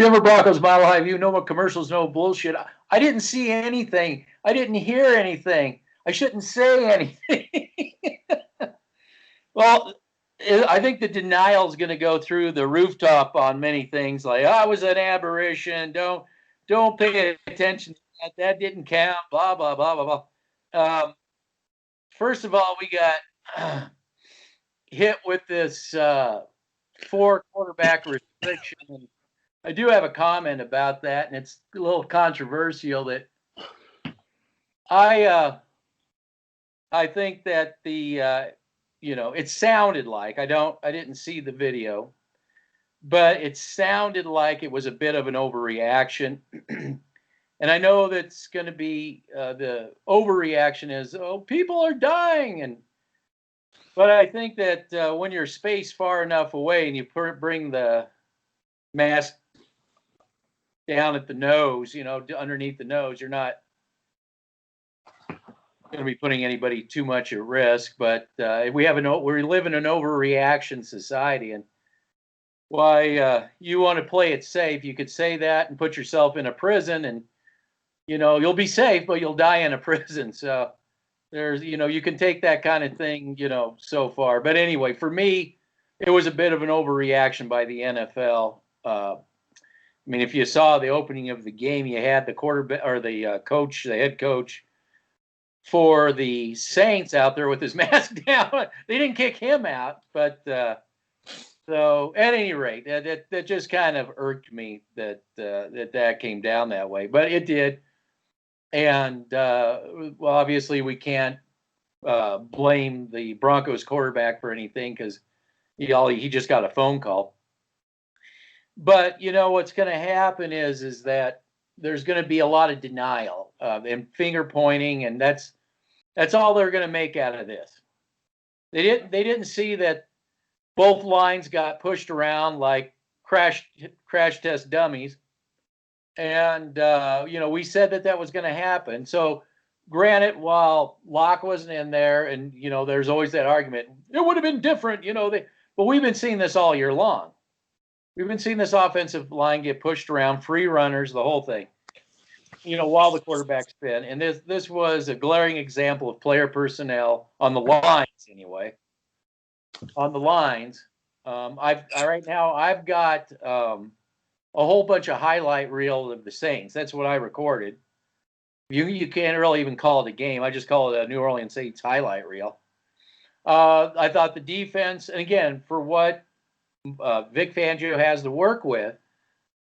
Denver Broncos Mile High View. No more commercials, no bullshit. I didn't see anything. I didn't hear anything. I shouldn't say anything. Well, I think the denial is going to go through the rooftop on many things. Like, I was an aberration. Don't pay attention to that. That didn't count. Blah blah blah blah blah. First of all, we got hit with this 4 quarterback restriction. And I do have a comment about that, and it's a little controversial. That I think that the it sounded like I didn't see the video, but it sounded like it was a bit of an overreaction. And I know that's going to be the overreaction is, oh, people are dying. But I think that when you're spaced far enough away and you bring the mask down at the nose, underneath the nose, you're not going to be putting anybody too much at risk. But we live in an overreaction society, and why you want to play it safe, you could say that and put yourself in a prison, and you'll be safe, but you'll die in a prison. So there's, you can take that kind of thing, so far. But anyway, for me, it was a bit of an overreaction by the NFL. I mean, if you saw the opening of the game, you had the quarterback or the head coach for the Saints out there with his mask down. They didn't kick him out, but so at any rate, that just kind of irked me that came down that way. But it did. And, well, obviously we can't blame the Broncos quarterback for anything because he just got a phone call. But, what's going to happen is that there's going to be a lot of denial and finger pointing, and that's all they're going to make out of this. They didn't see that both lines got pushed around like crash test dummies. And, we said that was going to happen. So granted, while Locke wasn't in there and, there's always that argument, it would have been different, but we've been seeing this all year long. We've been seeing this offensive line get pushed around, free runners, the whole thing, while the quarterback's been. And this was a glaring example of player personnel on the lines anyway. On the lines. Right now I've got a whole bunch of highlight reel of the Saints. That's what I recorded. You can't really even call it a game. I just call it a New Orleans Saints highlight reel. I thought the defense, and again, for what Vic Fangio has to work with,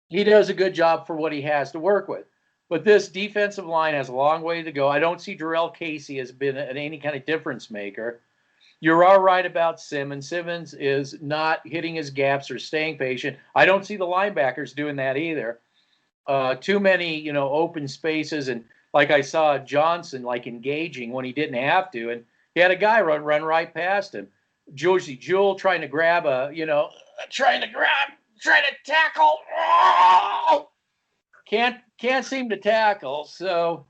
he does a good job for what he has to work with. But this defensive line has a long way to go. I don't see Jarrell Casey as been any kind of difference maker. You're all right about Simmons. Simmons is not hitting his gaps or staying patient. I don't see the linebackers doing that either. Too many, open spaces. And like I saw Johnson, engaging when he didn't have to. And he had a guy run right past him. Josie Jewell trying to grab trying to tackle. Oh! Can't seem to tackle. So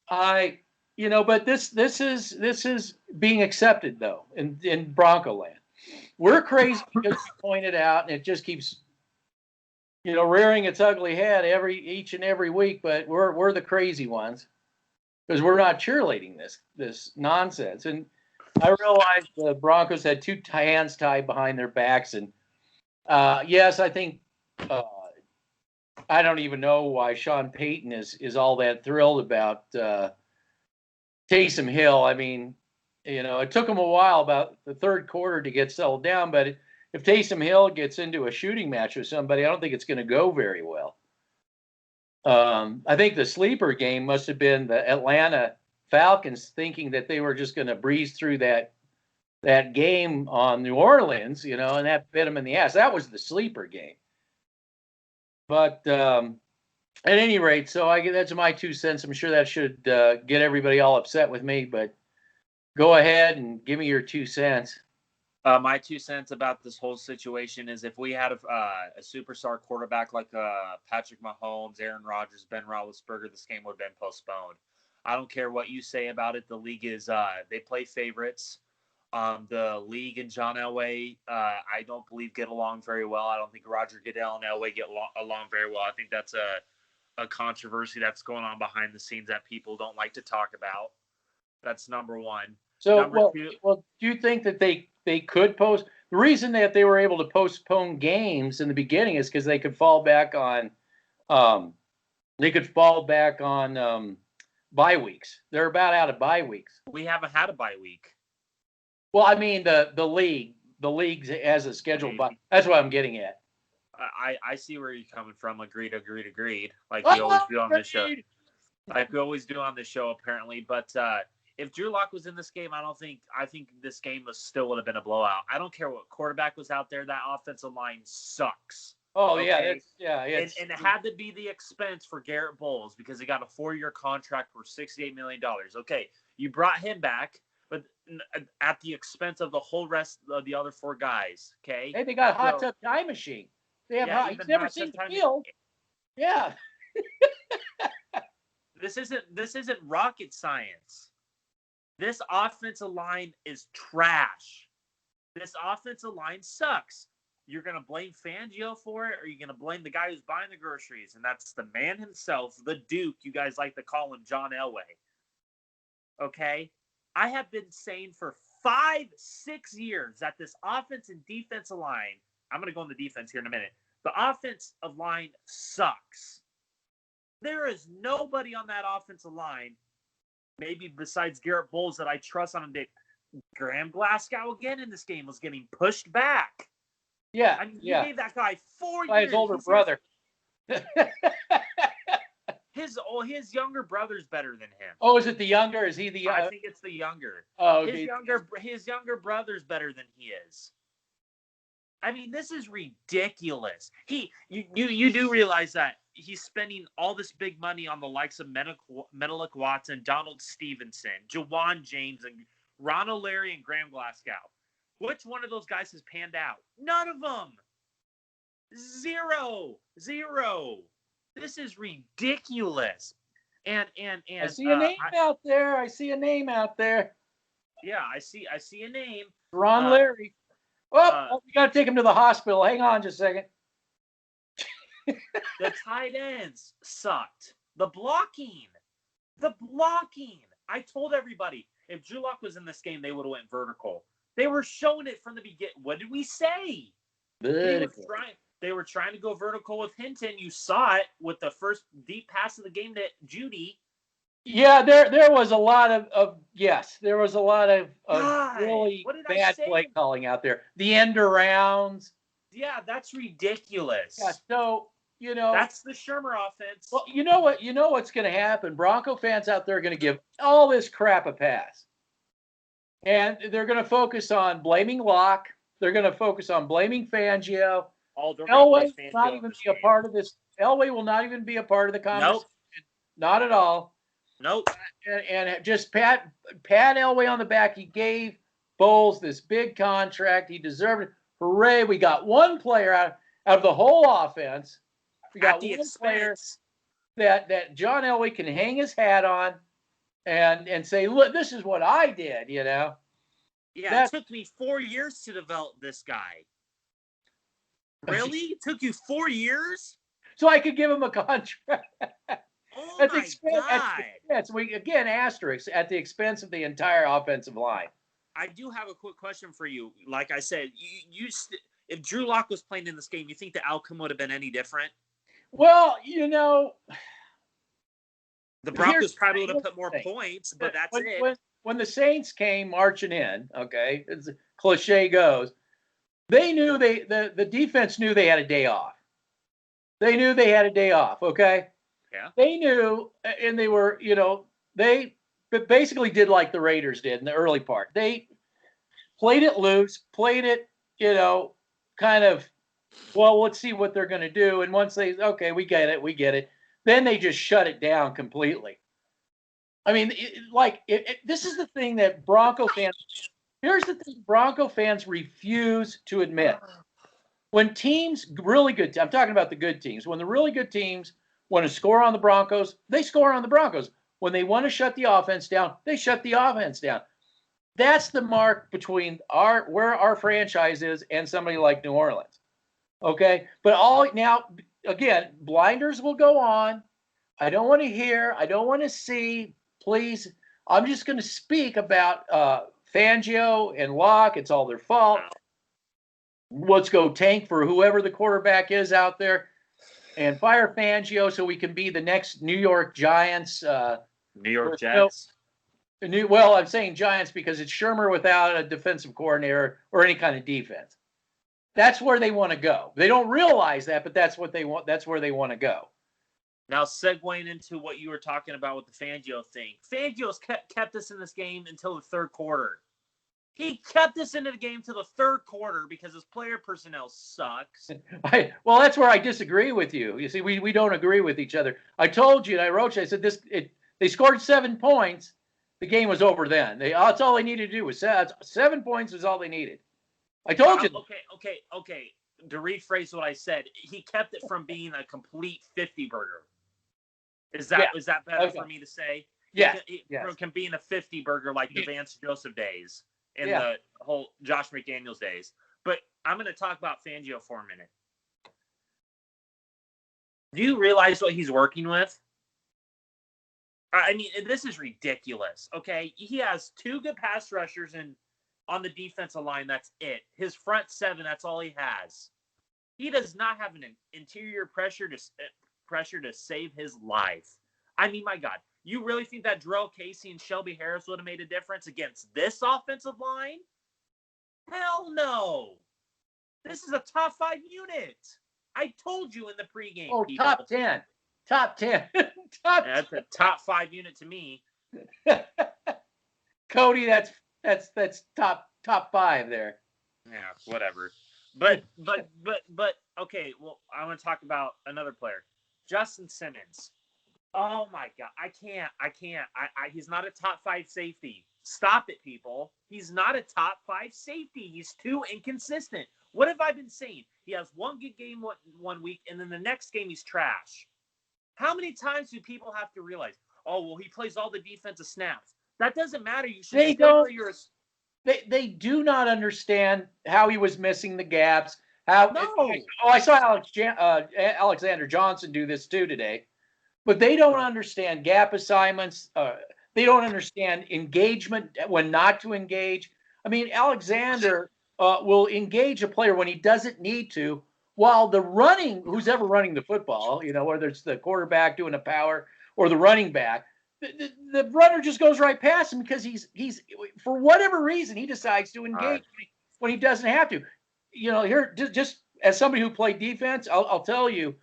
but this is being accepted though in Bronco land. We're crazy because you pointed out, and it just keeps rearing its ugly head each and every week. But we're the crazy ones because we're not cheerleading this nonsense. And I realized the Broncos had two hands tied behind their backs, and yes, I think I don't even know why Sean Payton is all that thrilled about Taysom Hill. I mean, it took him a while, about the third quarter, to get settled down. But if Taysom Hill gets into a shooting match with somebody, I don't think it's going to go very well. I think the sleeper game must have been the Atlanta Falcons thinking that they were just going to breeze through that game on New Orleans, and that bit them in the ass. That was the sleeper game. But at any rate, so that's my 2 cents. I'm sure that should get everybody all upset with me, but go ahead and give me your 2 cents. My 2 cents about this whole situation is if we had a superstar quarterback like Patrick Mahomes, Aaron Rodgers, Ben Roethlisberger, this game would have been postponed. I don't care what you say about it. The league is they play favorites. The league and John Elway, I don't believe get along very well. I don't think Roger Goodell and Elway get along very well. I think that's a controversy that's going on behind the scenes that people don't like to talk about. That's number one. So, Number two, do you think that they could post? The reason that they were able to postpone games in the beginning is because they could fall back on, bye weeks. They're about out of bye weeks. we haven't had a bye week. Well, I mean the leagues as a scheduled bye. That's what I'm getting at. I see where you're coming from. Agreed. Like we always do on this show. Like we always do on this show, apparently. But if Drew Lock was in this game, I think this game still would have been a blowout. I don't care what quarterback was out there. That offensive line sucks. Oh, okay? And it had to be the expense for Garrett Bowles because he got a 4-year contract for $68 million. Okay, you brought him back, but at the expense of the whole rest of the other 4 guys. Okay. Hey, they got a hot tub time machine. They have he's never seen the field. Yeah. This isn't rocket science. This offensive line is trash. This offensive line sucks. You're going to blame Fangio for it, or you're going to blame the guy who's buying the groceries, and that's the man himself, the Duke. You guys like to call him John Elway. Okay? I have been saying for 5-6 years that this offense and defensive line, I'm going to go on the defense here in a minute. The offensive line sucks. There is nobody on that offensive line, maybe besides Garrett Bowles, that I trust on him. Graham Glasgow again in this game was getting pushed back. Yeah, I mean, you gave that guy 4 years. By his older brother. His younger brother's better than him. Oh, is it the younger? Is he the? I think it's the younger. Oh, his younger brother's better than he is. I mean, this is ridiculous. You do realize that he's spending all this big money on the likes of Menelik Watson, Donald Stevenson, Jawan James, and Ron O'Leary and Graham Glasgow. Which one of those guys has panned out? None of them. Zero. This is ridiculous. And I see a name out there. Yeah, I see a name. Ron Leary. Oh, we got to take him to the hospital. Hang on just a second. The tight ends sucked. The blocking. I told everybody, if Drew Lock was in this game, they would have went vertical. They were showing it from the beginning. What did we say? They were trying to go vertical with Hinton. You saw it with the first deep pass of the game to Judy. Yeah, there was a lot of really bad play calling out there. The end arounds. Yeah, that's ridiculous. Yeah, so that's the Shermer offense. Well, you know what's going to happen. Bronco fans out there are going to give all this crap a pass, and they're going to focus on blaming Locke. They're going to focus on blaming Fangio. Elway will not even be a part of this. Elway will not even be a part of the conversation. Nope. Not at all. Nope. And just pat Elway on the back. He gave Bowles this big contract. He deserved it. Hooray! We got one player out of the whole offense. We got one player that John Elway can hang his hat on and say, look, this is what I did. Yeah, it took me 4 years to develop this guy. Really? It took you 4 years? So I could give him a contract. Oh my God. Asterisk, at the expense of the entire offensive line. I do have a quick question for you. Like I said, if Drew Lock was playing in this game, you think the outcome would have been any different? Well, the Broncos probably would have put more points, but that's it. When the Saints came marching in, okay, as the cliche goes, they knew the defense knew they had a day off. They knew they had a day off, okay? Yeah. They knew, and they were, they basically did like the Raiders did in the early part. They played it loose, played it, kind of, well, let's see what they're going to do. And once we get it. Then they just shut it down completely. I mean, this is the thing that Bronco fans, here's the thing Bronco fans refuse to admit. When teams, really good, I'm talking about the good teams, when the really good teams want to score on the Broncos, they score on the Broncos. When they want to shut the offense down, they shut the offense down. That's the mark between where our franchise is and somebody like New Orleans. Okay, but now again, blinders will go on. I don't want to hear. I don't want to see. Please, I'm just going to speak about Fangio and Locke. It's all their fault. Let's go tank for whoever the quarterback is out there, and fire Fangio so we can be the next New York Giants. New York Jets. Well, I'm saying Giants because it's Shermer without a defensive coordinator or any kind of defense. That's where they want to go. They don't realize that, but that's what they want. That's where they want to go. Now, segueing into what you were talking about with the Fangio thing, Fangio's kept us in this game until the third quarter. He kept us into the game to the third quarter because his player personnel sucks. Well, that's where I disagree with you. You see, we don't agree with each other. I told you, and I wrote you, I said they scored 7 points. The game was over then. That's all they needed to do was 7 points was all they needed. I told you. Okay. To rephrase what I said, he kept it from being a complete 50 burger. Is that better for me to say? Yes. From being a 50 burger like the Vance Joseph days and the whole Josh McDaniels days. But I'm going to talk about Fangio for a minute. Do you realize what he's working with? I mean, this is ridiculous, okay? He has 2 good pass rushers on the defensive line. That's it. His front 7, that's all he has. He does not have an interior pressure to save his life. I mean, my God, you really think that Jarrell Casey and Shelby Harris would have made a difference against this offensive line? Hell no. This is a top 5 unit. I told you in the pregame. Oh, people. Top 10. Top 10. That's a top 5 unit to me. Cody, that's top 5 there. Yeah, whatever. But okay, well, I want to talk about another player. Justin Simmons. Oh my God. I can't. He's not a top 5 safety. Stop it, people. He's not a top 5 safety. He's too inconsistent. What have I been saying? He has one good game one week, and then the next game he's trash. How many times do people have to realize, oh, well, he plays all the defensive snaps? That doesn't matter. You should They do not understand how he was missing the gaps. I saw Alexander Johnson do this too today. But they don't understand gap assignments. They don't understand engagement, when not to engage. I mean, Alexander will engage a player when he doesn't need to, while who's ever running the football, whether it's the quarterback doing a power or the running back, the runner just goes right past him because he's for whatever reason he decides to engage when he doesn't have to. Here, just as somebody who played defense, I'll tell you,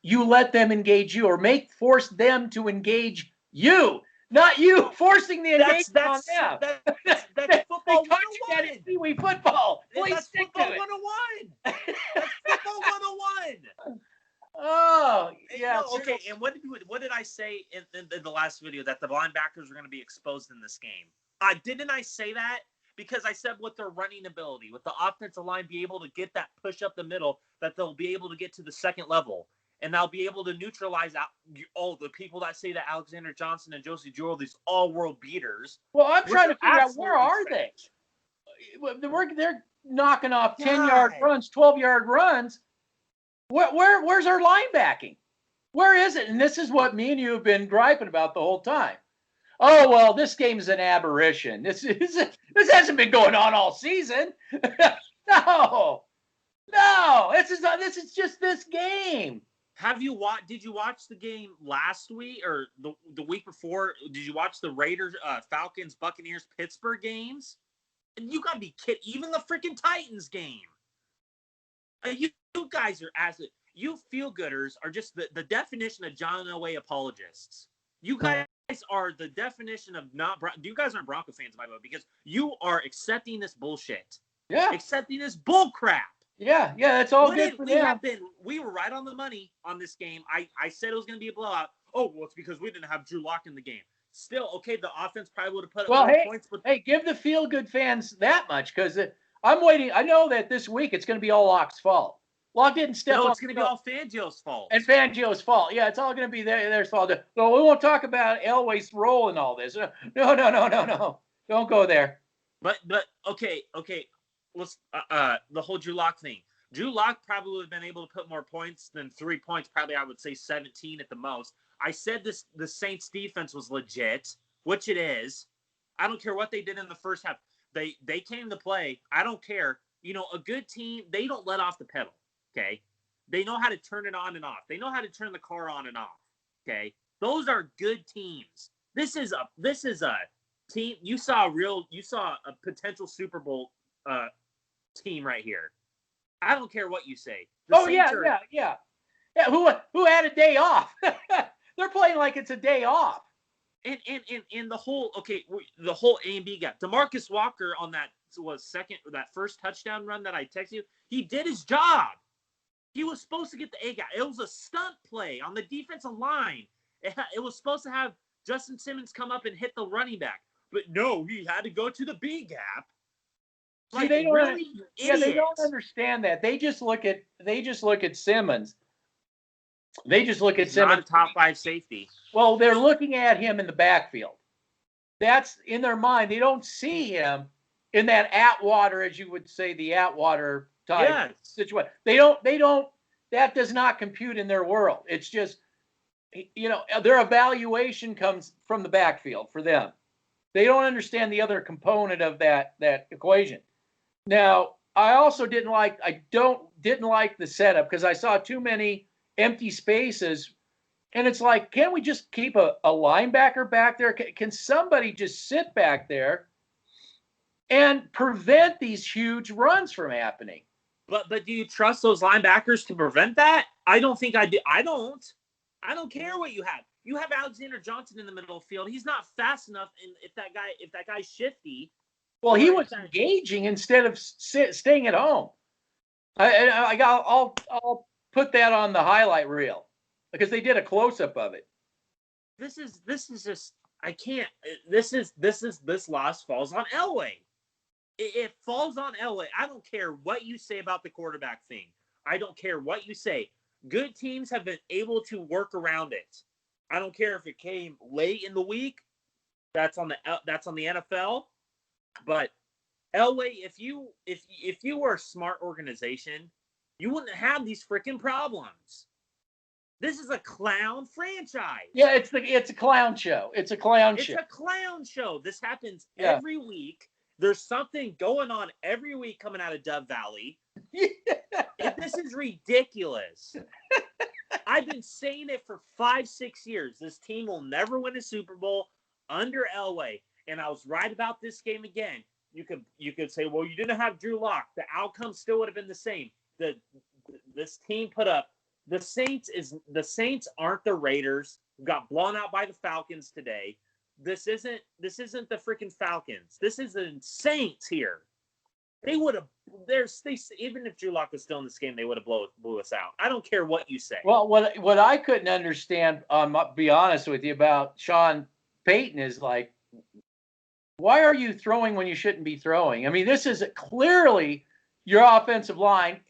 you let them engage you, or force them to engage you, not you forcing the engagement on them. That's football 101. That Pee-wee football. Please that's stick football to it. 101. That's football 101. Oh, yeah. No, okay, and what did I say in the last video? That the linebackers were going to be exposed in this game. Didn't I say that? Because I said with their running ability, with the offensive line be able to get that push up the middle, that they'll be able to get to the second level. And they'll be able to neutralize all the people that say that Alexander Johnson and Josie Jewell, these all-world beaters. Well, I'm trying to figure out, where are they? They're knocking off 10-yard runs, 12-yard runs. Where's our linebacking? Where is it? And this is what me and you have been griping about the whole time. Oh, well, this game is an aberration. This hasn't been going on all season. No. This is just this game. Did you watch the game last week or the week before? Did you watch the Raiders, Falcons, Buccaneers, Pittsburgh games? And you got to be kidding. Even the freaking Titans game. You guys are you feel-gooders are just the definition of John Elway apologists. You guys are the definition of you guys aren't Bronco fans, by the way, because you are accepting this bullshit. Yeah. Accepting this bull crap. Yeah, that's all good for them. We were right on the money on this game. I said it was going to be a blowout. Oh, well, it's because we didn't have Drew Lock in the game. Still, okay, the offense probably would have put up more points. But give the feel-good fans that much, because I'm waiting. I know that this week it's going to be all Lock's fault. Lock didn't step up. No, it's going to be all Fangio's fault. And Fangio's fault. Yeah, it's all going to be their fault. So we won't talk about Elway's role in all this. No. Don't go there. But okay. Let's the whole Drew Lock thing. Drew Lock probably would have been able to put more points than 3 points. Probably I would say 17 at the most. I said the Saints defense was legit, which it is. I don't care what they did in the first half. They came to play. I don't care. You know, a good team, they don't let off the pedal. Okay, they know how to turn it on and off. They know how to turn the car on and off. Okay, those are good teams. This is a team. You saw a potential Super Bowl team right here. I don't care what you say. Yeah. Who had a day off? They're playing like it's a day off. And the whole A and B gap. DeMarcus Walker on that first touchdown run that I texted you, he did his job. He was supposed to get the A gap. It was a stunt play on the defensive line. It was supposed to have Justin Simmons come up and hit the running back, but no, he had to go to the B gap. See, they don't understand that. They just look at Simmons. They just look at Simmons. Not a top 5 safety. Well, they're looking at him in the backfield. That's in their mind. They don't see him in that Atwater, as you would say, the Atwater type situation. They don't. That does not compute in their world. It's just, their evaluation comes from the backfield for them. They don't understand the other component of that equation. Now, I also didn't like the setup because I saw too many empty spaces, and it's like, can't we just keep a linebacker back there? Can somebody just sit back there and prevent these huge runs from happening? But do you trust those linebackers to prevent that? I don't think I do. I don't care what you have. You have Alexander Johnson in the middle of the field. He's not fast enough, and if that guy's shifty. Well, he was engaging instead of staying at home. I'll put that on the highlight reel because they did a close up of it. This is just, I can't. This loss falls on Elway. It falls on Elway. I don't care what you say about the quarterback thing. I don't care what you say. Good teams have been able to work around it. I don't care if it came late in the week. That's on the NFL. But Elway, if you were a smart organization, you wouldn't have these freaking problems. This is a clown franchise. Yeah, it's a clown show. It's a clown show. This happens every week. There's something going on every week coming out of Dove Valley. This is ridiculous. I've been saying it for 5-6 years. This team will never win a Super Bowl under Elway. And I was right about this game again. You could say, well, you didn't have Drew Lock. The outcome still would have been the same. This team put up. The Saints aren't the Raiders who got blown out by the Falcons today. This isn't the freaking Falcons. This is the Saints here. They would have. Even if Drew Lock was still in this game, they would have blew us out. I don't care what you say. Well, what I couldn't understand, be honest with you, about Sean Payton is like, why are you throwing when you shouldn't be throwing? I mean, this is clearly your offensive line,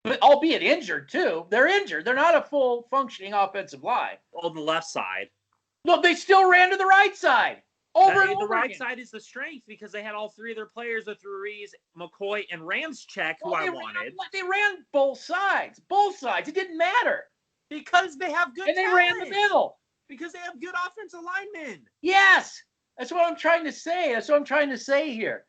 but albeit injured too. They're injured. They're not a full functioning offensive line. On the left side. No, they still ran to the right side. The right side is the strength because they had all 3 of their players with Ruiz, McCoy, and Ramczyk, who I wanted. They ran both sides. Both sides. It didn't matter. Because they have good talent. And they ran the middle. Because they have good offensive linemen. Yes. That's what I'm trying to say. That's what I'm trying to say here.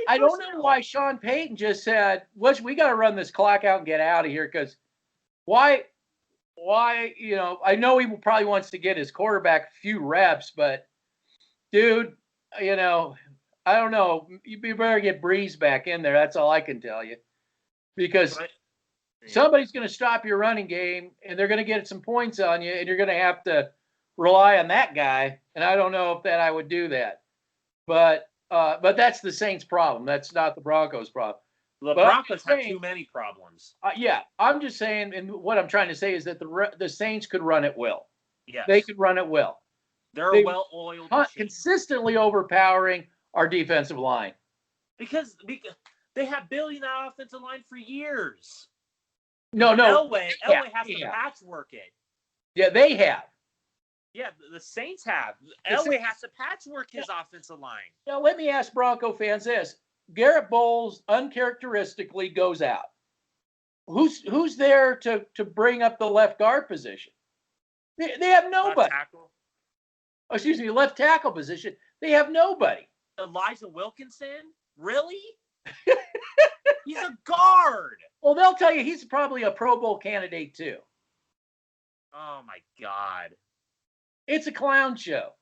I don't know why Sean Payton just said, we got to run this clock out and get out of here because why, I know he probably wants to get his quarterback a few reps, but dude, I don't know. You better get Breeze back in there. That's all I can tell you. Because somebody's going to stop your running game, and they're going to get some points on you, and you're going to have to rely on that guy. And I don't know if I would do that. But that's the Saints' problem. That's not the Broncos' problem. The Broncos have too many problems. Yeah, I'm just saying, and what I'm trying to say is that the Saints could run it well. Yes. They could run it well. They're a well-oiled machine. Consistently overpowering our defensive line. Because they have building that offensive line for years. No. Elway has to patchwork it. Yeah, they have. Yeah, the Saints have. The Elway Saints- has to patchwork his offensive line. Now, let me ask Bronco fans this. Garrett Bowles uncharacteristically goes out. Who's there to bring up the left guard position? They have nobody. Left tackle. Oh, excuse me, left tackle position. They have nobody. Elijah Wilkinson? Really? He's a guard. Well, they'll tell you he's probably a Pro Bowl candidate too. Oh my God. It's a clown show.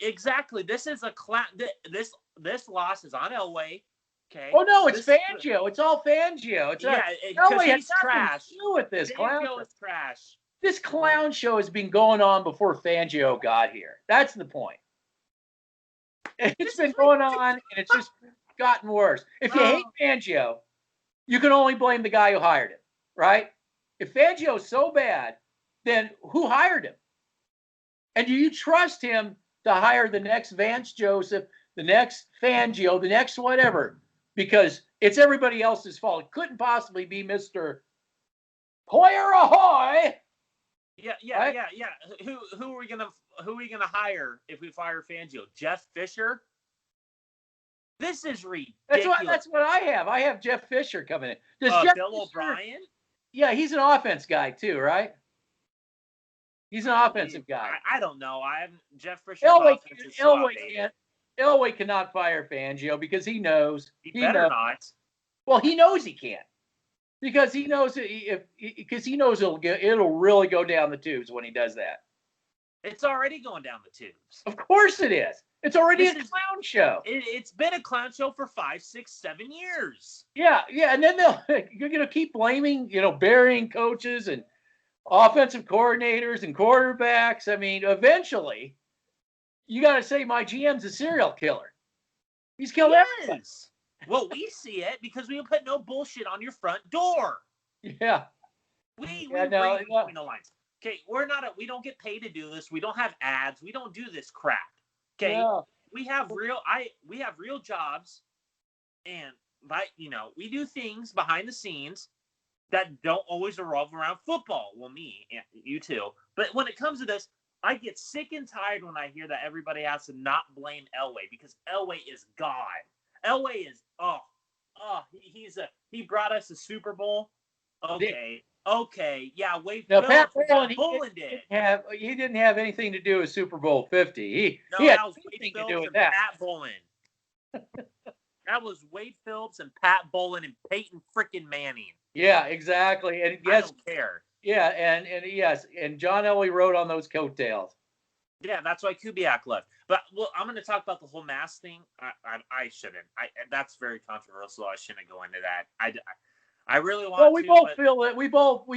Exactly. This is a clown. This loss is on Elway. Okay. Oh no, it's Fangio. It's all Fangio. It's yeah, because he's he's trash. To do with this clown Fangio show. is trash. This clown show has been going on before Fangio got here. That's the point. It's been going on, and it's just gotten worse. If you hate Fangio, you can only blame the guy who hired him, right? If Fangio's so bad, then who hired him? And do you trust him to hire the next Vance Joseph, the next Fangio, the next whatever? Because it's everybody else's fault. It couldn't possibly be Mr. Hoyer Ahoy. Yeah. Right? Who are we gonna hire if we fire Fangio? Jeff Fisher? This is ridiculous. That's what I have. I have Jeff Fisher coming in. Does Jeff Bill Fisher, O'Brien? Yeah, he's an offense guy too, right? He's an offensive guy. I don't know. I haven't. Jeff Fisher's offense is so outdated. Elway cannot fire Fangio because he knows He better not. Well, he knows he can't because he knows it'll really go down the tubes when he does that. It's already going down the tubes. Of course it is. It's already a clown show. It's been a clown show for 5, 6, 7 years. Yeah, and then you're gonna keep blaming, burying coaches and offensive coordinators and quarterbacks. I mean, eventually, you got to say my GM's a serial killer. He's killed everybody. Well, we see it because we put no bullshit on your front door. Yeah. We read between the lines. Okay, we don't get paid to do this. We don't have ads. We don't do this crap. Okay, yeah. we have real jobs, and we do things behind the scenes that don't always revolve around football. Well, me and you too. But when it comes to this, I get sick and tired when I hear that everybody has to not blame Elway because Elway is God. Elway is he brought us a Super Bowl. Okay, yeah. Wade Phillips, Pat Bowlen did. He didn't have anything to do with Super Bowl 50. He had nothing to do with that. Pat Bowlen. That was Wade Phillips and Pat Bowlen and Peyton frickin' Manning. Yeah, exactly. And yes, I don't care. Yeah, and yes, and John Elway rode on those coattails. Yeah, that's why Kubiak left. But I'm going to talk about the whole mask thing. I shouldn't. That's very controversial. I shouldn't go into that. I really want to. Well, we both feel it. We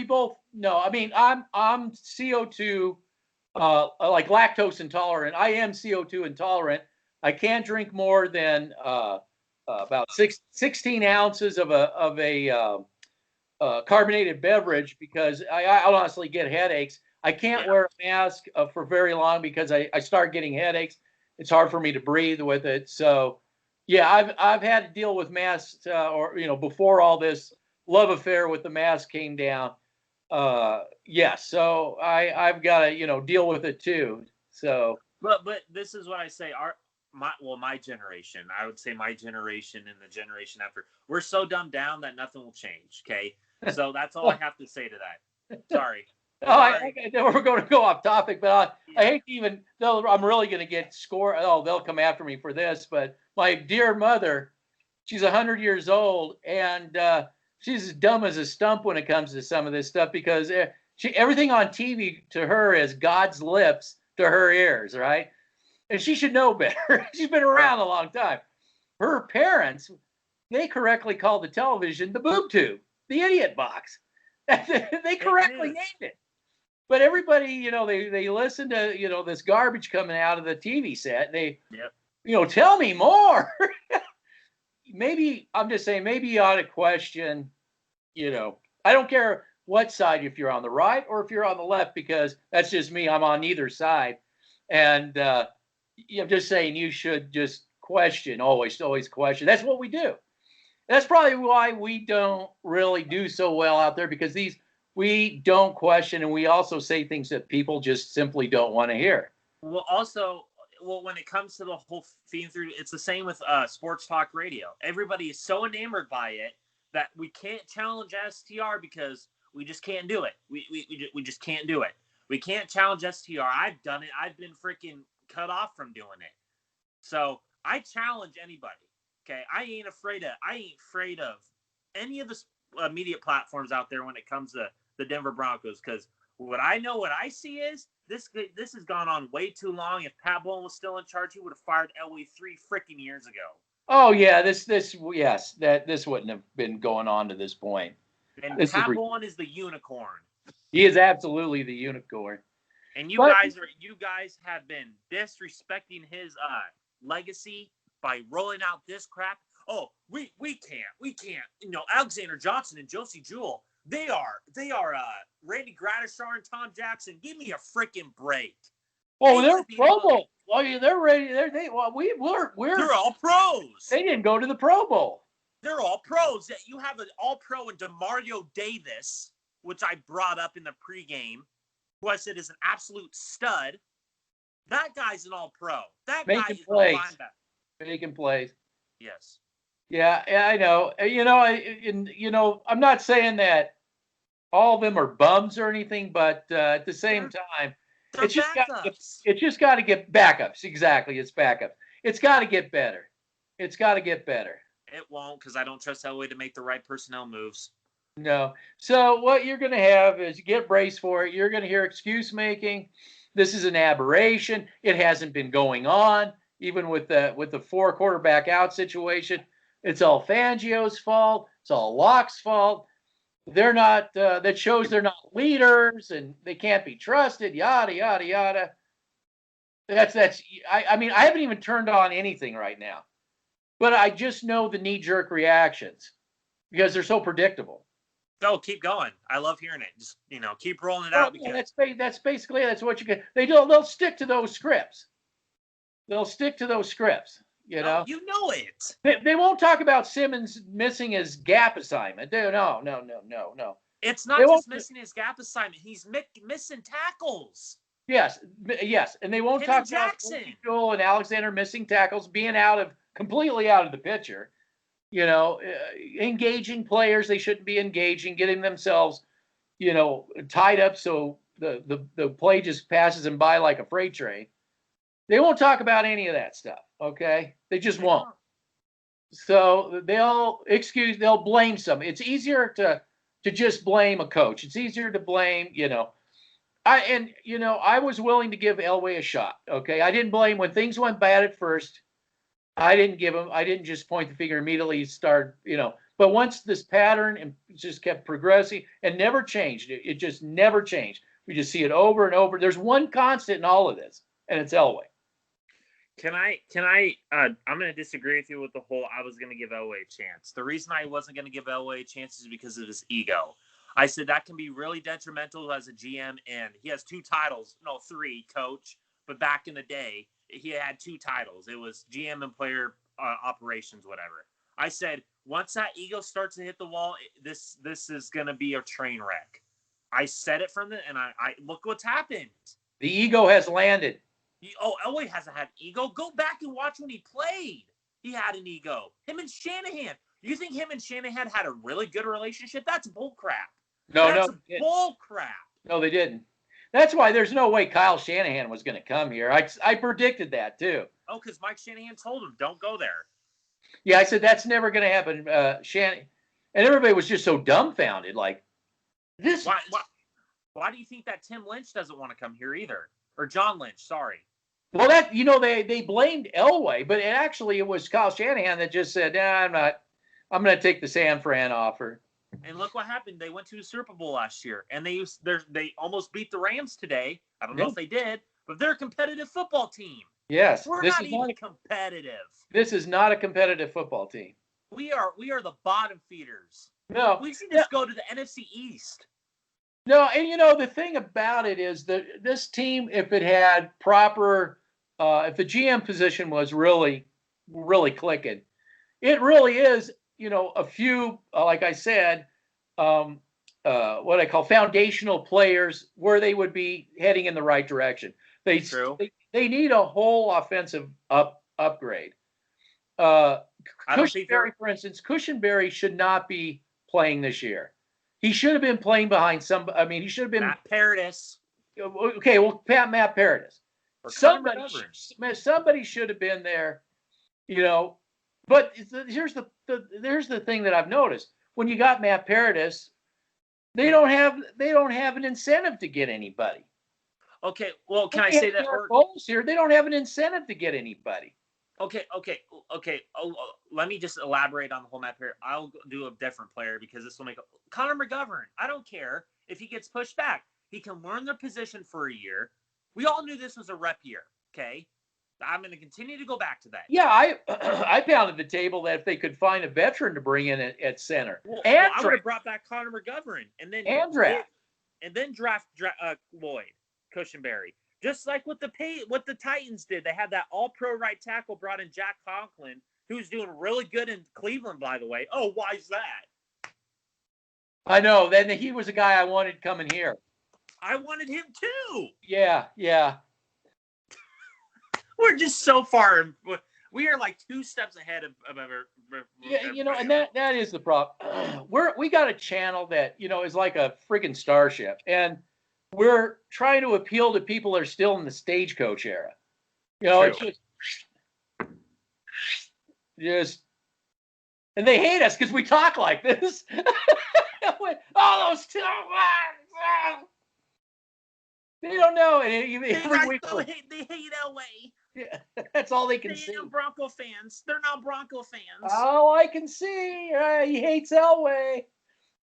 both know. I mean, I'm CO2 like lactose intolerant. I am CO2 intolerant. I can't drink more than about 16 ounces of a carbonated beverage because I honestly get headaches. I can't wear a mask for very long because I start getting headaches. It's hard for me to breathe with it. So, yeah, I've had to deal with masks before all this love affair with the mask came down. So I've got to deal with it too. So, but this is what I say. My generation, I would say my generation and the generation after, we're so dumbed down that nothing will change. Okay, so that's all I have to say to that. Sorry. We're going to go off topic, but I hate to even. I'm really going to get score. Oh, they'll come after me for this. But my dear mother, she's 100 years old, and she's as dumb as a stump when it comes to some of this stuff because everything on TV to her is God's lips to her ears, right? And she should know better. She's been around a long time. Her parents, they correctly called the television the boob tube, the idiot box. They correctly named it. But everybody, they listen to, this garbage coming out of the TV set. They, tell me more. Maybe, I'm just saying, maybe you ought to question, I don't care what side, if you're on the right or if you're on the left, because that's just me. I'm on neither side. And I'm just saying you should just question, always question. That's what we do. That's probably why we don't really do so well out there because these we don't question, and we also say things that people just simply don't want to hear. Well, also, when it comes to the whole theme through, it's the same with sports talk radio. Everybody is so enamored by it that we can't challenge STR because we just can't do it. We just can't do it. We can't challenge STR. I've done it. I've been freaking cut off from doing it. So I challenge anybody. Okay, I ain't afraid of any of the media platforms out there when it comes to the Denver Broncos, because what I see is this has gone on way too long. If Pat Bowlen was still in charge, he would have fired Elway 3 freaking years ago. Oh yeah, this wouldn't have been going on to this point. And Pat Bowlen is the unicorn. He is absolutely the unicorn. And you guys have been disrespecting his legacy by rolling out this crap. Oh, we can't. You know, Alexander Johnson and Josie Jewell, they are Randy Gradishar and Tom Jackson. Give me a freaking break. Oh, they're Pro Bowl. Well, yeah, they're ready. They're all pros. They didn't go to the Pro Bowl. They're all pros. You have an all pro in DeMario Davis, which I brought up in the pregame, who I said is an absolute stud. That guy's an all pro. That guy is a linebacker. Making plays. Yes. Yeah, I know. I'm not saying that all of them are bums or anything, but at the same time, it's just got to get backups. Exactly, it's backups. It's got to get better. It's got to get better. It won't, because I don't trust Elway to make the right personnel moves. No. So what you're going to have is get braced for it. You're going to hear excuse making. This is an aberration. It hasn't been going on, even with the 4 quarterback out situation. It's all Fangio's fault. It's all Locke's fault. They're not. That shows they're not leaders and they can't be trusted. Yada yada yada. That's. I mean, I haven't even turned on anything right now, but I just know the knee-jerk reactions because they're so predictable. No, keep going. I love hearing it. Just keep rolling it out. Because that's basically what you get. They'll stick to those scripts. They'll stick to those scripts. You know it. They won't talk about Simmons missing his gap assignment. No. It's not just missing his gap assignment. He's missing tackles. Yes, and they won't talk about Joel and Alexander missing tackles, being completely out of the picture. Engaging players they shouldn't be engaging, getting themselves, tied up so the play just passes them by like a freight train. They won't talk about any of that stuff, okay? They just won't. So they'll blame some. It's easier to just blame a coach. It's easier to blame, I was willing to give Elway a shot, okay? I didn't blame when things went bad at first. I didn't just point the finger immediately, but once this pattern and just kept progressing and never changed, it just never changed. We just see it over and over. There's one constant in all of this, and it's Elway. I'm going to disagree with you with the whole I was going to give Elway a chance. The reason I wasn't going to give Elway a chance is because of his ego. I said that can be really detrimental as a GM, and he has 3, coach, but back in the day, he had 2 titles. It was GM and player operations, whatever. I said, once that ego starts to hit the wall, this is going to be a train wreck. I said it and I look what's happened. The ego has landed. Elway hasn't had ego. Go back and watch when he played. He had an ego. Him and Shanahan. You think him and Shanahan had a really good relationship? That's bullcrap. That's bullcrap. No, they didn't. That's why there's no way Kyle Shanahan was going to come here. I predicted that too. Oh, because Mike Shanahan told him, don't go there. Yeah, I said that's never going to happen. And everybody was just so dumbfounded. Like, this. Why do you think that Tim Lynch doesn't want to come here either? Or John Lynch, sorry. Well, they blamed Elway, but it was Kyle Shanahan that just said, I'm going to take the San Fran offer. And look what happened. They went to the Super Bowl last year, and they almost beat the Rams today. I don't know if they did, but they're a competitive football team. Yes. We're not even competitive. This is not a competitive football team. We are the bottom feeders. No. We should just go to the NFC East. No, and the thing about it is that this team, if it had proper, if the GM position was really, really clicking, it really is, a few, like I said, what I call foundational players where they would be heading in the right direction. True. They need a whole offensive upgrade. I don't think Cushenberry, for instance, Cushenberry should not be playing this year. He should have been playing behind some. I mean, he should have been Matt Paradis. Okay, well, Matt Paradis. Or Somebody should have been there, you know. But here's the thing that I've noticed: when you got Matt Paradis, they don't have an incentive to get anybody. Okay, well, can I say that? Goals here, they don't have an incentive to get anybody. Okay. Let me just elaborate on the whole Matt Paradis. I'll do a different player because this will make Connor McGovern. I don't care if he gets pushed back. He can learn the position for a year. We all knew this was a rep year. Okay. I'm going to continue to go back to that. Yeah, I pounded the table that if they could find a veteran to bring in at center, I would have brought back Connor McGovern and then draft Lloyd Cushenberry, just like what the Titans did. They had that All-Pro right tackle, brought in Jack Conklin, who's doing really good in Cleveland, by the way. Oh, why is that? I know. Then he was a guy I wanted coming here. I wanted him too. Yeah. We're just so far. We are like 2 steps ahead of yeah, and that is the problem. We got a channel that, is like a friggin' starship, and we're trying to appeal to people that are still in the Stagecoach era. It's just, and they hate us because we talk like this. Those two. They don't know. They hate Elway. Yeah, that's all they can see. They're Bronco fans. They're not Bronco fans. All I can see. He hates Elway.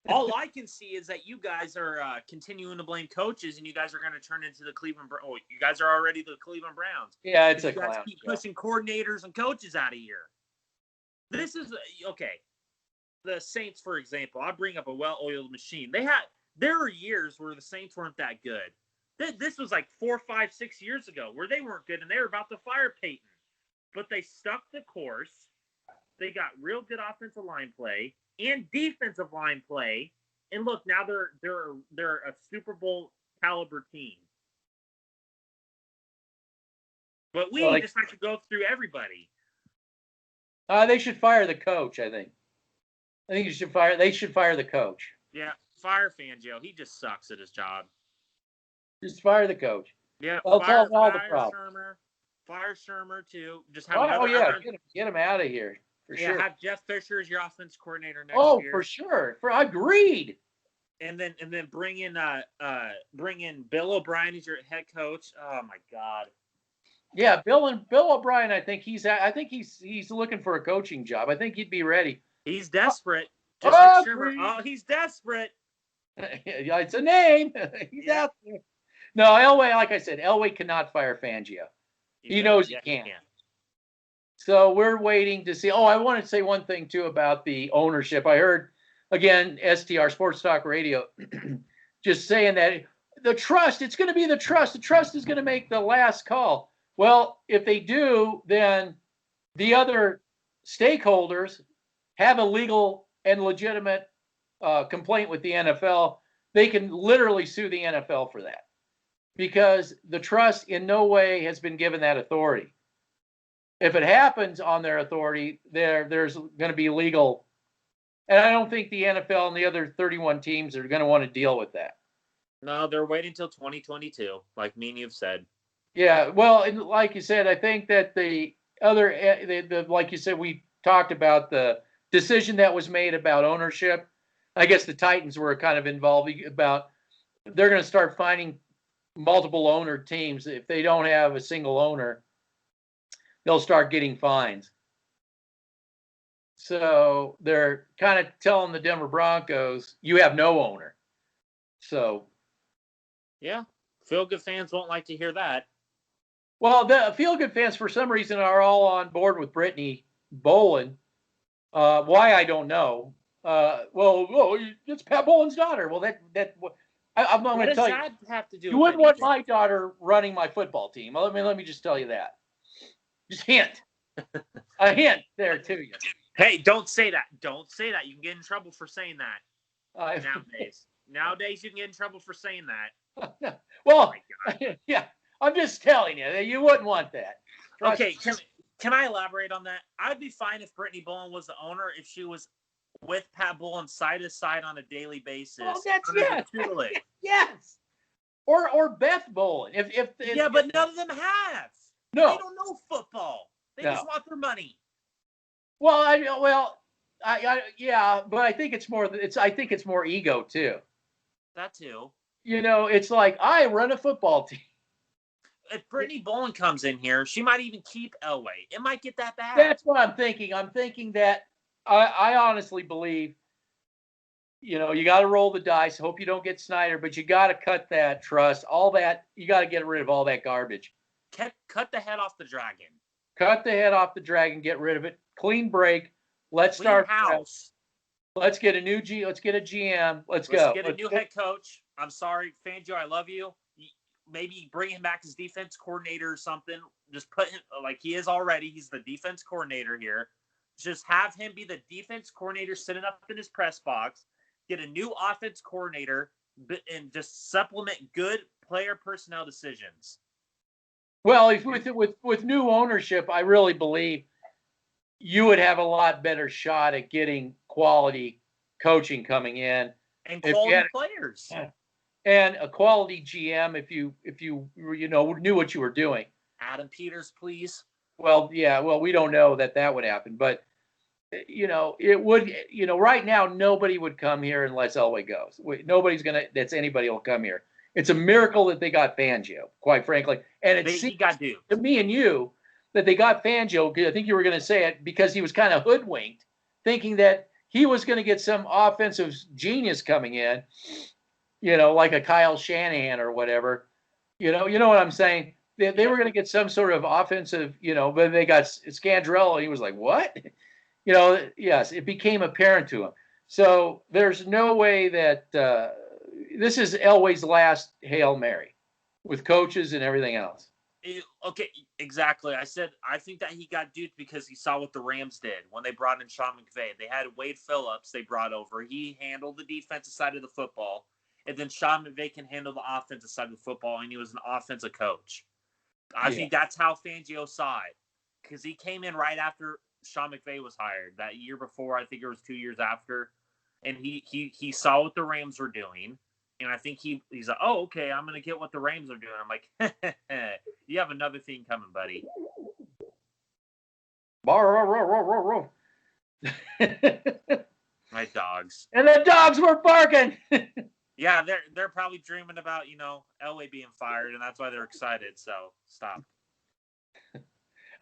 All I can see is that you guys are continuing to blame coaches, and you guys are going to turn into the Cleveland. You guys are already the Cleveland Browns. Yeah, it's a clown. You guys keep pushing coordinators and coaches out of here. This is okay. The Saints, for example, I bring up a well-oiled machine. There were years where the Saints weren't that good. This was like 4, 5, 6 years ago where they weren't good and they were about to fire Peyton. But they stuck the course. They got real good offensive line play and defensive line play. And look, now they're a Super Bowl caliber team. But we just have to go through everybody. They should fire the coach, I think. They should fire the coach. Yeah, fire Fangio. He just sucks at his job. Just fire the coach. Yeah, fire the problem. Fire Shermer too. Just have get him out of here for sure. Have Jeff Fisher as your offense coordinator next year. Oh, for sure. Agreed. And then bring in Bill O'Brien as your head coach. Oh my God. Yeah, Bill O'Brien. I think he's looking for a coaching job. I think he'd be ready. He's desperate. Just like Shermer. Oh, he's desperate. Yeah, it's a name. He's out there. No, Elway, like I said, Elway cannot fire Fangio. He knows he can't. So we're waiting to see. Oh, I want to say one thing, too, about the ownership. I heard, again, STR, Sports Talk Radio, just saying that the trust, it's going to be the trust. The trust is going to make the last call. Well, if they do, then the other stakeholders have a legal and legitimate complaint with the NFL. They can literally sue the NFL for that, because the trust in no way has been given that authority. If it happens on their authority, there's going to be legal. And I don't think the NFL and the other 31 teams are going to want to deal with that. No, they're waiting until 2022, like me and you've said. Yeah, well, and like you said, I think that the like you said, we talked about the decision that was made about ownership. I guess the Titans were kind of involved about they're going to start finding multiple owner teams. If they don't have a single owner, they'll start getting fines. So they're kind of telling the Denver Broncos, you have no owner. So, yeah, feel-good fans won't like to hear that. Well, the feel-good fans, for some reason, are all on board with Pat Bowlen. Why, I don't know. It's Pat Bowlen's daughter. Well, I'm going to tell you. Have to do you wouldn't want my daughter running my football team. Well, let me just tell you that. Just hint. A hint there to you. Hey, don't say that. Don't say that. You can get in trouble for saying that nowadays. Nowadays, you can get in trouble for saying that. Well, yeah, I'm just telling you, you wouldn't want that. Trust Okay, can I elaborate on that? I'd be fine if Brittany Bowlen was the owner if she was with Pat Bowlen side to side on a daily basis. Oh, that's under yes. the tutelage. Yes. Or Beth Bowlen. If But none of them have. No. They don't know football. They just want their money. Well, yeah, but I think it's more ego too. That too. It's like I run a football team. If Brittany Bowlen comes in here, she might even keep Elway. It might get that bad. That's what I'm thinking. I'm thinking that I honestly believe, you got to roll the dice. Hope you don't get Snyder, but you got to cut that trust. All that, you got to get rid of all that garbage. Cut the head off the dragon. Cut the head off the dragon. Get rid of it. Clean break. Let's start house. Let's get a new Let's get a GM. Let's go. Let's get a new head coach. I'm sorry, Fangio. I love you. Maybe bring him back as defense coordinator or something. Just put him like he is already. He's the defense coordinator here. Just have him be the defense coordinator sitting up in his press box. Get a new offense coordinator and just supplement good player personnel decisions. Well, with new ownership, I really believe you would have a lot better shot at getting quality coaching coming in and quality players. And a quality GM if you knew what you were doing. Adam Peters, please. Well, yeah. Well, we don't know that would happen, but it would. Right now nobody would come here unless Elway goes. Nobody's anybody will come here. It's a miracle that they got Fangio, quite frankly. And he got due to me and you that they got Fangio. I think you were going to say it because he was kind of hoodwinked, thinking that he was going to get some offensive genius coming in. Like a Kyle Shanahan or whatever. You know what I'm saying? They were going to get some sort of offensive, but they got Scandrello. He was like, what? Yes, it became apparent to him. So there's no way that this is Elway's last Hail Mary with coaches and everything else. Okay, exactly. I think that he got duped because he saw what the Rams did when they brought in Sean McVay. They had Wade Phillips they brought over. He handled the defensive side of the football. And then Sean McVay can handle the offensive side of the football, and he was an offensive coach. I think that's how Fangio saw it, because he came in right after Sean McVay was hired. That year before, I think it was 2 years after, and he saw what the Rams were doing, and I think he's like, oh, okay, I'm gonna get what the Rams are doing. I'm like, you have another thing coming, buddy. My dogs. And the dogs were barking. Yeah, they're probably dreaming about, Elway being fired, and that's why they're excited. So stop.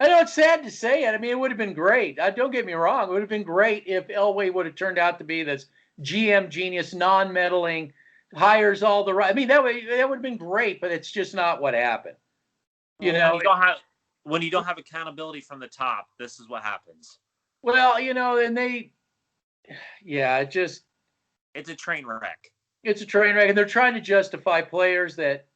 I know it's sad to say it. I mean, it would have been great. Don't get me wrong. It would have been great if Elway would have turned out to be this GM genius, non-meddling, hires all the right. I mean, that would have been great, but it's just not what happened. When you don't have accountability from the top, this is what happens. Well, and it's a train wreck. It's a train wreck, and they're trying to justify players that,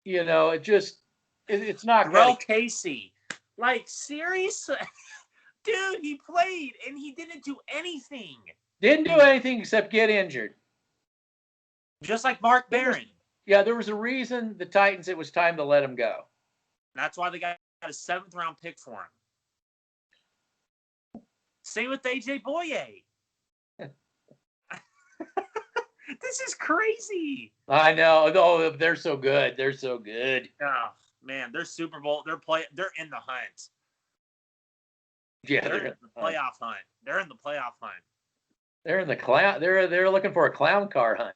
it's not Rel Casey. Like, seriously? Dude, he played, and he didn't do anything. Didn't do anything except get injured. Just like Mark Barron. There was a reason the Titans, it was time to let him go. That's why they got a 7th-round pick for him. Same with A.J. Boye. This is crazy. I know. Oh, they're so good. They're so good. Oh, man. They're Super Bowl. They're in the hunt. Yeah, they're in the playoff hunt. They're in the playoff hunt. They're in the clown. They're looking for a clown car hunt.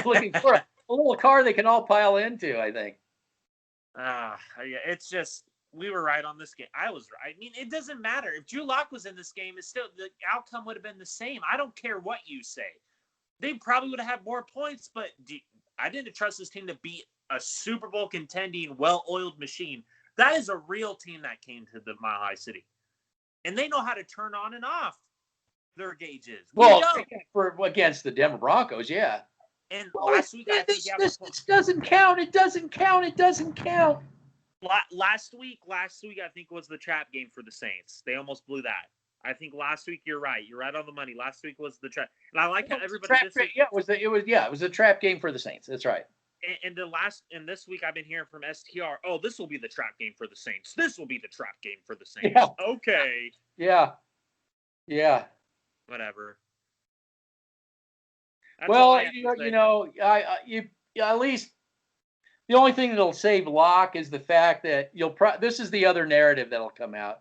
Looking for a little car they can all pile into, I think. Yeah, it's just we were right on this game. I was right. I mean, it doesn't matter. If Drew Lock was in this game, it's still the outcome would have been the same. I don't care what you say. They probably would have had more points, but I didn't trust this team to beat a Super Bowl contending, well-oiled machine. That is a real team that came to the Mile High City. And they know how to turn on and off their gauges. Against the Denver Broncos, yeah. And last week, this doesn't count. It doesn't count. It doesn't count. Last week, I think, was the trap game for the Saints. They almost blew that. I think last week you're right. You're right on the money. Last week was the trap, and I like how everybody Trap, this week. yeah, it was a trap game for the Saints. That's right. And this week I've been hearing from STR. Oh, this will be the trap game for the Saints. This will be the trap game for the Saints. Yeah. Okay. Yeah. Yeah. Whatever. That's well, at least the only thing that'll save Locke is the fact that this is the other narrative that'll come out.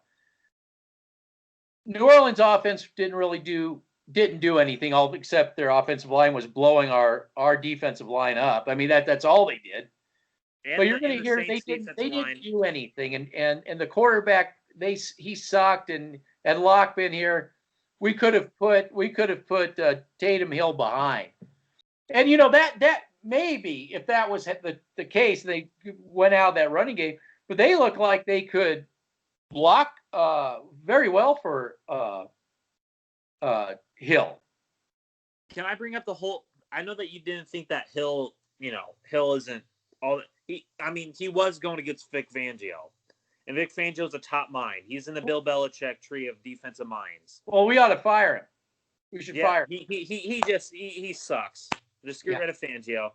New Orleans offense didn't do anything except their offensive line was blowing our defensive line up. I mean that's all they did. But you're going to hear they didn't do anything, and the quarterback he sucked, and had Locke been here, we could have put Tatum Hill behind, and that maybe if that was the case, they went out of that running game, but they look like they could block very well for Hill. Can I bring up the whole? I know that you didn't think that Hill isn't all. He was going against Vic Fangio, and Vic Fangio's a top mind. He's in the Bill Belichick tree of defensive minds. Well, we ought to fire him. We should fire him. He sucks. Just get rid of Fangio.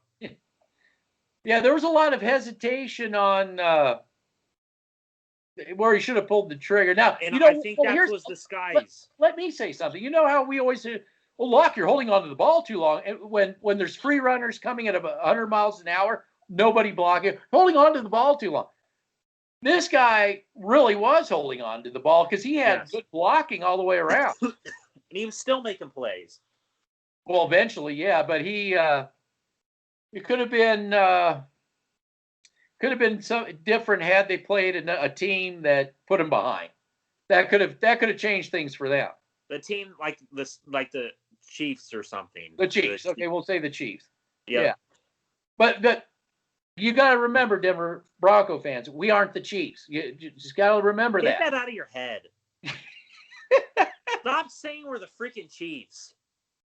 Yeah, there was a lot of hesitation on where he should have pulled the trigger. Now, and I think that was disguise. Let me say something. You know how we always say, well, Locke, you're holding on to the ball too long. And when there's free runners coming at 100 miles an hour, nobody blocking, holding on to the ball too long. This guy really was holding on to the ball because he had good blocking all the way around. And he was still making plays. Well, eventually, yeah, but it could have been some different had they played a team that put them behind. That could have changed things for them. The team like the Chiefs or something. The Chiefs. Okay, we'll say the Chiefs. Yep. Yeah. But you got to remember, Denver Bronco fans, we aren't the Chiefs. You just got to remember that. Get that out of your head. Stop saying we're the freaking Chiefs.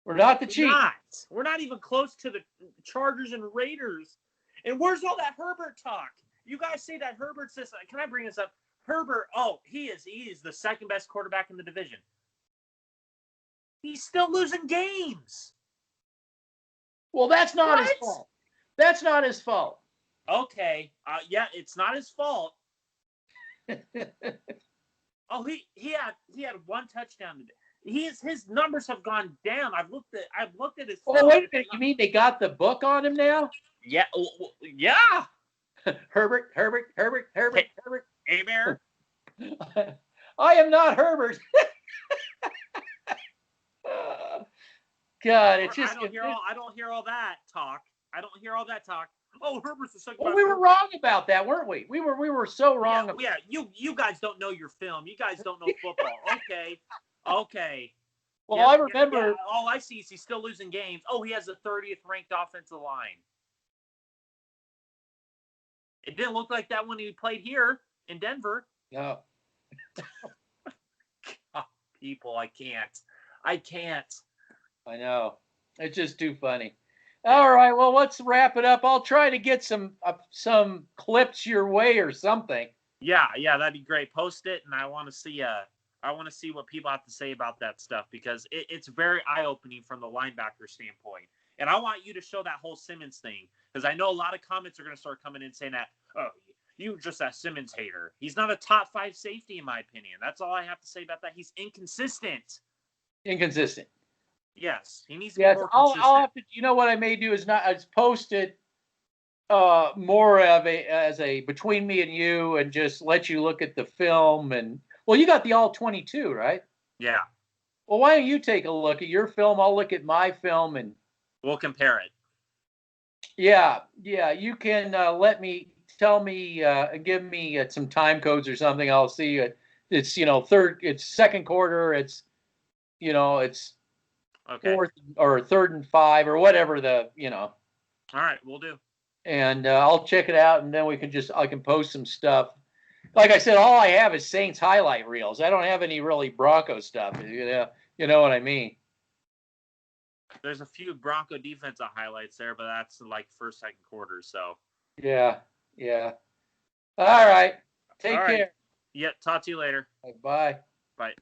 We're not the Chiefs. We're not even close to the Chargers and Raiders. And where's all that Herbert talk? You guys say that Herbert's this. Can I bring this up? Herbert, he is the second best quarterback in the division. He's still losing games. Well, that's not his fault. That's not his fault. Okay. It's not his fault. He had one touchdown today. His numbers have gone down. I've looked at his. Oh, wait a minute! You mean they got the book on him now? Yeah. Yeah. Herbert. Hey, Mayor. I am not Herbert. God, it's just. I don't hear all that talk. Oh, Herbert's the second. Well, we were wrong about that, weren't we? We were so wrong. Yeah. You guys don't know your film. You guys don't know football. Okay. Well, I remember. All I see is he's still losing games. Oh, he has the 30th ranked offensive line. It didn't look like that when he played here in Denver. No. God, people, I can't. I know. It's just too funny. All right, well, let's wrap it up. I'll try to get some clips your way or something. Yeah, that'd be great. Post it, and I want to see what people have to say about that stuff because it's very eye-opening from the linebacker standpoint. And I want you to show that whole Simmons thing because I know a lot of comments are going to start coming in saying that, oh, you just a Simmons hater. He's not a top 5 safety in my opinion. That's all I have to say about that. He's inconsistent. Yes, he needs to be more consistent. I'll have to. You know what I may do is post it more of as a between me and you, and just let you look at the film. And well, you got the all 22, right? Yeah. Well, why don't you take a look at your film? I'll look at my film, and we'll compare it. Yeah. You can tell me, give me some time codes or something. I'll see it. It's it's second quarter. It's okay. Fourth or third and 5 or whatever All right, we'll do. And I'll check it out, and then I can post some stuff. Like I said, all I have is Saints highlight reels. I don't have any really Bronco stuff. You know what I mean? There's a few Bronco defensive highlights there, but that's like first, second quarter. So. Yeah. All right. Take care. Yeah. Talk to you later. Bye. Bye.